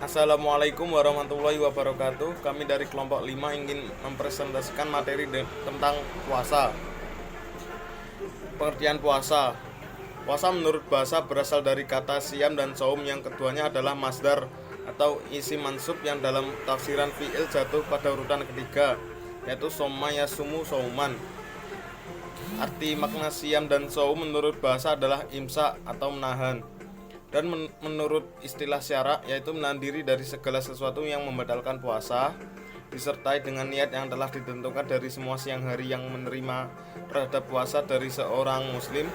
Assalamualaikum warahmatullahi wabarakatuh. Kami dari kelompok 5 ingin mempresentasikan materi tentang puasa. Pengertian puasa. Puasa menurut bahasa berasal dari kata siam dan saum, yang keduanya adalah masdar atau isi mansub yang dalam tafsiran fi'il jatuh pada urutan ketiga, yaitu soma yasumu sauman. Arti makna siam dan saum menurut bahasa adalah imsak atau menahan. Dan menurut istilah syara, yaitu menahan diri dari segala sesuatu yang membatalkan puasa, disertai dengan niat yang telah ditentukan dari semua siang hari yang menerima terhadap puasa dari seorang muslim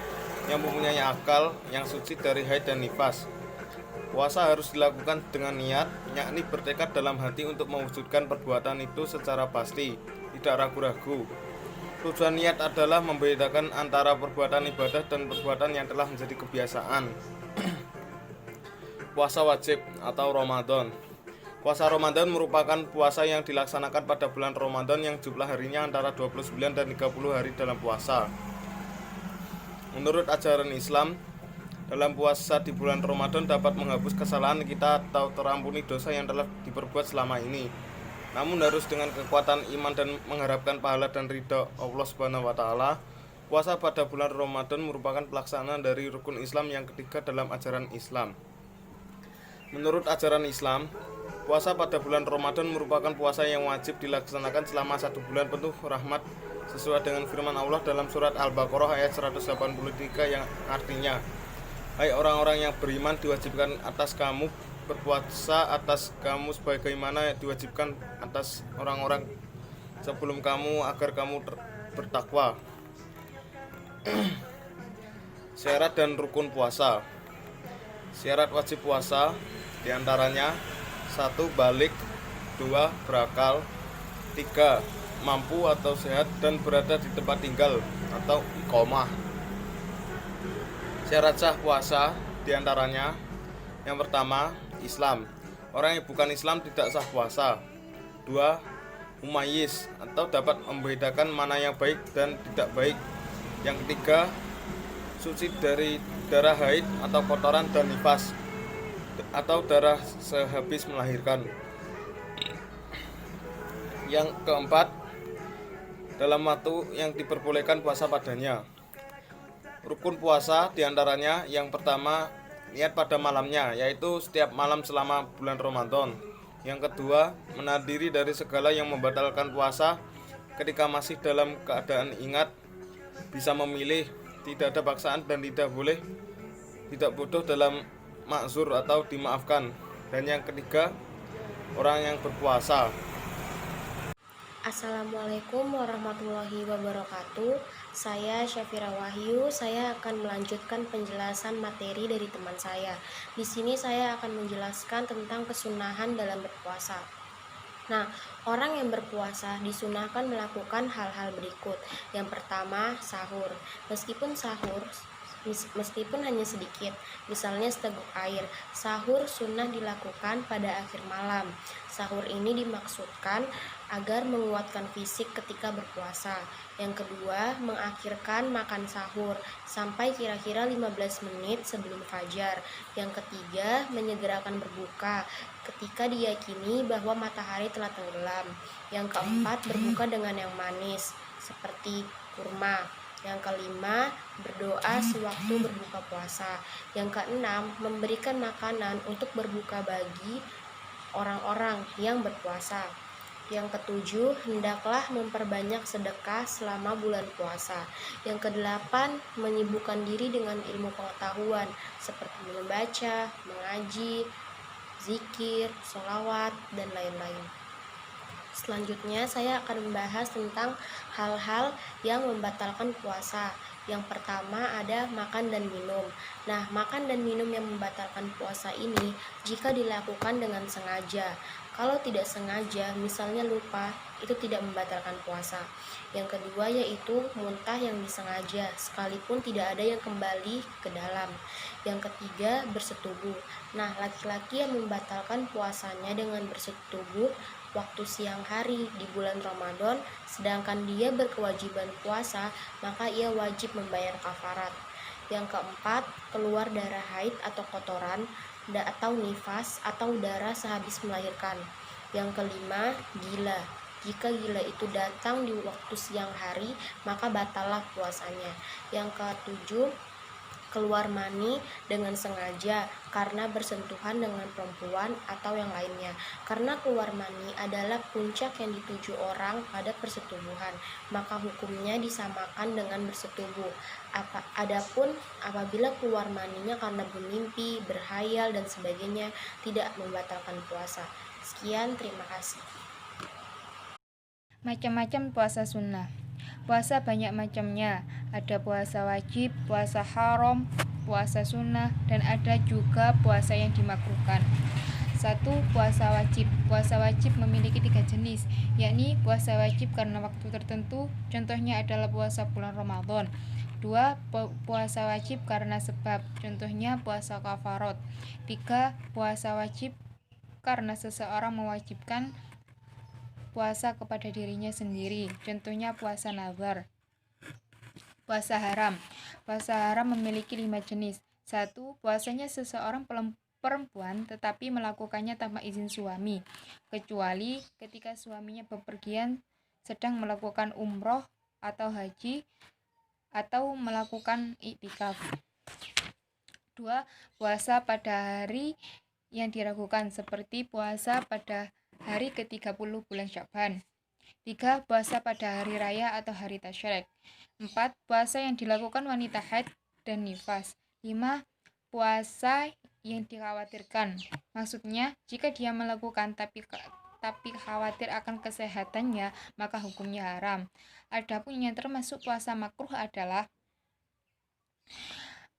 yang mempunyai akal yang suci dari haid dan nifas. Puasa harus dilakukan dengan niat, yakni bertekad dalam hati untuk mewujudkan perbuatan itu secara pasti, tidak ragu-ragu. Tujuan niat adalah membedakan antara perbuatan ibadah dan perbuatan yang telah menjadi kebiasaan. Puasa wajib atau Ramadan. Puasa Ramadan merupakan puasa yang dilaksanakan pada bulan Ramadan yang jumlah harinya antara 29 dan 30 hari dalam puasa. Menurut ajaran Islam, dalam puasa di bulan Ramadan dapat menghapus kesalahan kita atau terampuni dosa yang telah diperbuat selama ini. Namun harus dengan kekuatan iman dan mengharapkan pahala dan ridha Allah Subhanahu wa taala. Puasa pada bulan Ramadan merupakan pelaksanaan dari rukun Islam yang ketiga dalam ajaran Islam. Menurut ajaran Islam, puasa pada bulan Ramadan merupakan puasa yang wajib dilaksanakan selama 1 bulan penuh rahmat, sesuai dengan firman Allah dalam surat Al-Baqarah ayat 183 yang artinya, "Hai orang-orang yang beriman, diwajibkan atas kamu berpuasa atas kamu sebagaimana diwajibkan atas orang-orang sebelum kamu agar kamu bertakwa." Syarat dan rukun puasa. Syarat wajib puasa diantaranya: 1. Balik, 2. Berakal, 3. Mampu atau sehat dan berada di tempat tinggal atau iqomah. Syarat sah puasa diantaranya: yang pertama, Islam. Orang yang bukan Islam tidak sah puasa. 2. Mumayyiz atau dapat membedakan mana yang baik dan tidak baik. Yang ketiga, suci dari darah haid atau kotoran dan nifas atau darah sehabis melahirkan. Yang keempat, dalam waktu yang diperbolehkan puasa padanya. Rukun puasa diantaranya: yang pertama, niat pada malamnya, yaitu setiap malam selama bulan Ramadan. Yang kedua, menahan diri dari segala yang membatalkan puasa ketika masih dalam keadaan ingat, bisa memilih, tidak ada paksaan dan tidak bodoh dalam makzur atau dimaafkan. Dan yang ketiga, orang yang berpuasa. Assalamualaikum warahmatullahi wabarakatuh. Saya Syafira Wahyu. Saya akan melanjutkan penjelasan materi dari teman saya. Di sini saya akan menjelaskan tentang kesunahan dalam berpuasa. Nah, orang yang berpuasa disunahkan melakukan hal-hal berikut. Yang pertama, sahur. Meskipun hanya sedikit, misalnya seteguk air, sahur sunnah dilakukan pada akhir malam. Sahur ini dimaksudkan agar menguatkan fisik ketika berpuasa. Yang kedua, mengakhirkan makan sahur sampai kira-kira 15 menit sebelum fajar. Yang ketiga, menyegerakan berbuka ketika diyakini bahwa matahari telah tenggelam. Yang keempat, berbuka dengan yang manis seperti kurma. Yang kelima, berdoa sewaktu berbuka puasa. Yang keenam, memberikan makanan untuk berbuka bagi orang-orang yang berpuasa. Yang ketujuh, hendaklah memperbanyak sedekah selama bulan puasa. Yang kedelapan, menyibukkan diri dengan ilmu pengetahuan seperti membaca, mengaji, zikir, sholawat, dan lain-lain. Selanjutnya saya akan membahas tentang hal-hal yang membatalkan puasa. Yang pertama ada makan dan minum. Nah, makan dan minum yang membatalkan puasa ini jika dilakukan dengan sengaja. Kalau tidak sengaja, misalnya lupa, itu tidak membatalkan puasa. Yang kedua yaitu muntah yang disengaja, sekalipun tidak ada yang kembali ke dalam. Yang ketiga, bersetubuh. Nah, laki-laki yang membatalkan puasanya dengan bersetubuh waktu siang hari di bulan Ramadan, sedangkan dia berkewajiban puasa, maka ia wajib membayar kafarat. Yang keempat, keluar darah haid atau kotoran. atau nifas atau darah sehabis melahirkan. Yang kelima, gila. Jika gila itu datang di waktu siang hari, maka batallah puasanya. Yang ketujuh, keluar mani dengan sengaja karena bersentuhan dengan perempuan atau yang lainnya. Karena keluar mani adalah puncak yang dituju orang pada persetubuhan, maka hukumnya disamakan dengan bersetubuh. Adapun apabila keluar maninya karena bermimpi, berhayal dan sebagainya, tidak membatalkan puasa. Sekian, terima kasih. Macam-macam puasa sunnah. Puasa banyak macamnya, ada puasa wajib, puasa haram, puasa sunnah, dan ada juga puasa yang dimakruhkan. 1. Puasa wajib. Puasa wajib memiliki 3 jenis, yakni puasa wajib karena waktu tertentu, contohnya adalah puasa bulan Ramadan. 2. Puasa wajib karena sebab, contohnya puasa kafarat. 3. Puasa wajib karena seseorang mewajibkan puasa kepada dirinya sendiri, contohnya puasa nazar. Puasa haram. Puasa haram memiliki 5 jenis. 1. Puasanya seseorang perempuan tetapi melakukannya tanpa izin suami, kecuali ketika suaminya bepergian sedang melakukan umroh atau haji atau melakukan iktikaf. 2. Puasa pada hari yang diragukan seperti puasa pada hari ke-30 bulan Sya'ban. 3. Puasa pada hari raya atau hari tasyrik. 4. Puasa yang dilakukan wanita haid dan nifas. 5. Puasa yang dikhawatirkan. Maksudnya, jika dia melakukan tapi khawatir akan kesehatannya, maka hukumnya haram. Adapun yang termasuk puasa makruh adalah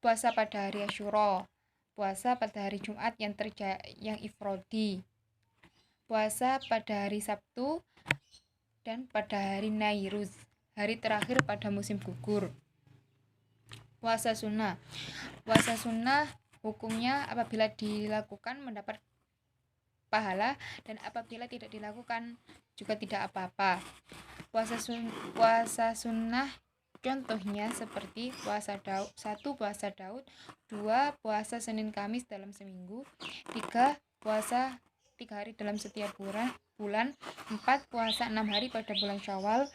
puasa pada hari Asyura, puasa pada hari Jumat yang ifrodi, puasa pada hari Sabtu, dan pada hari Nairuz, hari terakhir pada musim gugur. Puasa sunnah. Puasa sunnah hukumnya apabila dilakukan mendapat pahala, dan apabila tidak dilakukan juga tidak apa-apa. Puasa sunnah contohnya seperti puasa Daud. 1. Puasa Daud. 2. Puasa Senin Kamis dalam seminggu. 3. Puasa 3 hari dalam setiap bulan. 4. Puasa 6 hari pada bulan Syawal.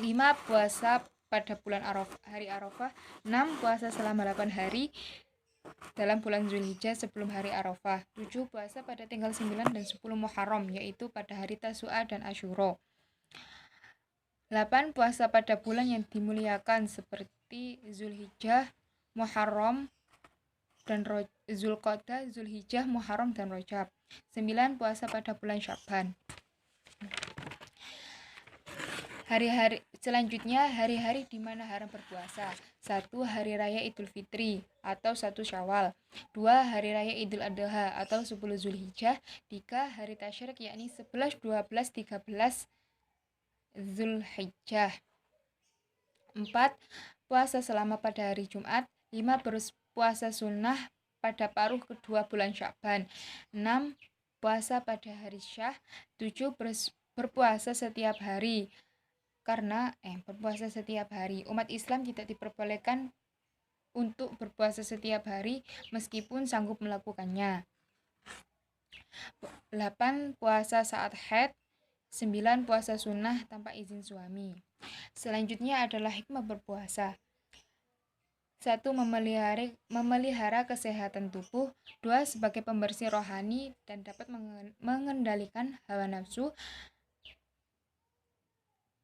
5. Puasa pada bulan hari Arafah. 6. Puasa selama 8 hari dalam bulan Zulhijjah sebelum hari Arafah. 7. Puasa pada tanggal 9 dan 10 Muharram, yaitu pada hari Tasu'a dan Asyura. 8. Puasa pada bulan yang dimuliakan seperti Zulhijjah, Muharram, dan Zulqa'dah, Zulhijjah, Muharram, dan Rajab. 9. Puasa pada bulan Sya'ban. Hari-hari selanjutnya, hari-hari di mana haram berpuasa. 1. Hari raya Idul Fitri atau 1 Syawal. 2. Hari raya Idul Adha atau 10 Zulhijjah. 3. Hari tasyrik yakni 11, 12, 13 Zulhijjah. 4. Puasa selama pada hari Jumat. 5. Berpuasa sunnah pada paruh kedua bulan Sya'ban. 6. Puasa pada hari Syah. 7. Berpuasa setiap hari. Berpuasa setiap hari. Umat Islam tidak diperbolehkan untuk berpuasa setiap hari meskipun sanggup melakukannya. 8. Puasa saat haid. 9. Puasa sunnah tanpa izin suami. Selanjutnya adalah hikmah berpuasa. 1. Memelihara kesehatan tubuh. 2. Sebagai pembersih rohani dan dapat mengendalikan hawa nafsu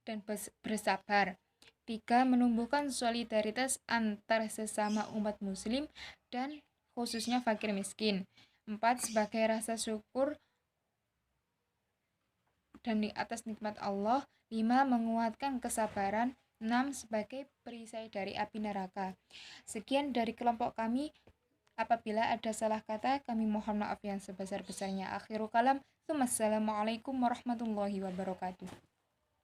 dan bersabar. 3. Menumbuhkan solidaritas antar sesama umat muslim dan khususnya fakir miskin. 4. Sebagai rasa syukur dan di atas nikmat Allah. 5. Menguatkan kesabaran. 6. Sebagai perisai dari api neraka. Sekian dari kelompok kami. Apabila ada salah kata, kami mohon maaf yang sebesar-besarnya. Akhirul kalam. Assalamualaikum warahmatullahi wabarakatuh.